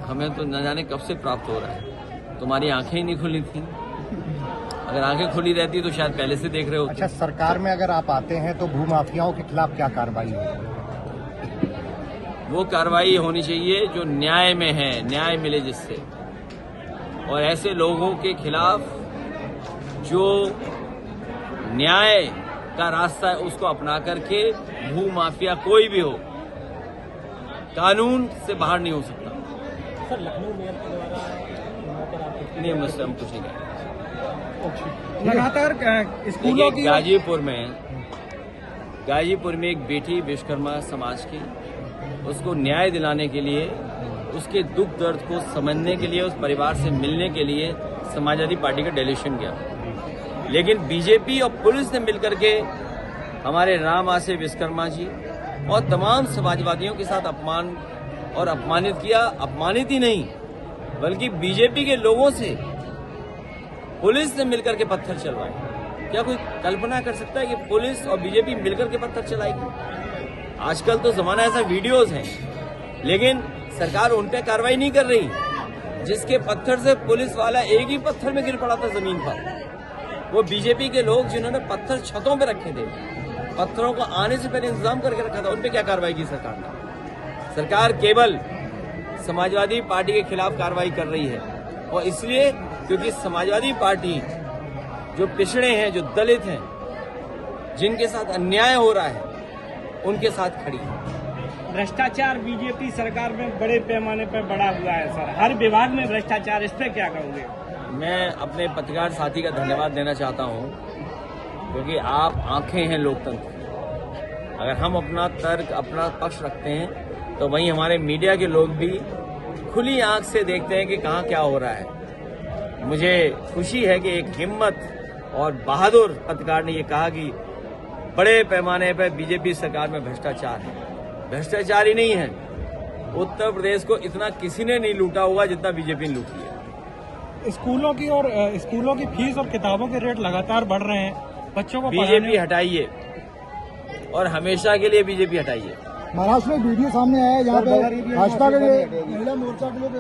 हमें तो न जाने कब से प्राप्त हो रहा है। तुम्हारी आंखें ही नहीं खुली थी। अगर आंखें खुली रहती तो शायद पहले से देख रहे होते। अच्छा, सरकार में अगर आप आते हैं तो भूमाफियाओं के खिलाफ क्या कार्रवाई होगी? वो कार्रवाई होनी चाहिए जो न्याय में है, न्याय मिले जिससे, और ऐसे लोगों के खिलाफ जो न्याय का रास्ता है उसको अपना करके भूमाफिया कोई भी हो कानून से बाहर नहीं हो सकता। सर, लखनऊ मेयर के द्वारा नहीं, मुझसे हम कुछ नहीं कहेंगे। लगातार स्कूलों की गाजीपुर में एक बेटी विश्वकर्मा समाज की, उसको न्याय दिलाने के लिए, उसके दुख दर्द को समझने के लिए, उस परिवार से मिलने के लिए समाजवादी पार्टी का डेलीगेशन गया। लेकिन बीजेपी और पुलिस ने मिलकर के हमारे राम आसे विश्वकर्मा जी और तमाम समाजवादियों के साथ अपमान और अपमानित किया। अपमानित ही नहीं बल्कि बीजेपी के लोगों से पुलिस ने मिलकर के पत्थर चलवाए। क्या कोई कल्पना कर सकता है कि पुलिस और बीजेपी मिलकर के पत्थर चलाएगी? आजकल तो जमाना ऐसा, वीडियोस हैं, लेकिन सरकार उन पे कार्रवाई नहीं कर रही। जिसके पत्थर से पुलिस वाला एक ही पत्थर में गिर पड़ा था जमीन पर, वो बीजेपी के लोग जिन्होंने पत्थर छतों पे रखे थे, पत्थरों को आने से पहले इंतजाम करके रखा था, उन पे क्या कार्रवाई की सरकार ने? सरकार केवल समाजवादी पार्टी के खिलाफ कार्रवाई कर रही है, और इसलिए क्योंकि समाजवादी पार्टी जो पिछड़े हैं, जो दलित हैं, जिनके साथ अन्याय हो रहा है, उनके साथ खड़ी है। भ्रष्टाचार बीजेपी सरकार में बड़े पैमाने पर बढ़ा हुआ है सर, हर विभाग में भ्रष्टाचार, इस पे क्या कहोगे? मैं अपने पत्रकार साथी का धन्यवाद देना चाहता हूं, क्योंकि आप आंखें हैं लोकतंत्र की। अगर हम अपना तर्क, अपना पक्ष रखते हैं तो वहीं हमारे मीडिया के लोग भी खुली आंख से देखते हैं कि कहां क्या हो रहा है। मुझे खुशी है कि एक हिम्मत और बहादुर पत्रकार ने ये कहा कि बड़े पैमाने पर बीजेपी सरकार में भ्रष्टाचार है। भ्रष्टाचार ही नहीं है, उत्तर प्रदेश को इतना किसी ने नहीं लूटा होगा जितना बीजेपी ने लूटी है। स्कूलों की फीस और किताबों के रेट लगातार बढ़ रहे हैं, बच्चों को बीजेपी हटाइए, और हमेशा के लिए बीजेपी हटाइए। महाराष्ट्र में वीडियो सामने आया है जहाँ पे भाजपा के लिए महिला मोर्चा के लोग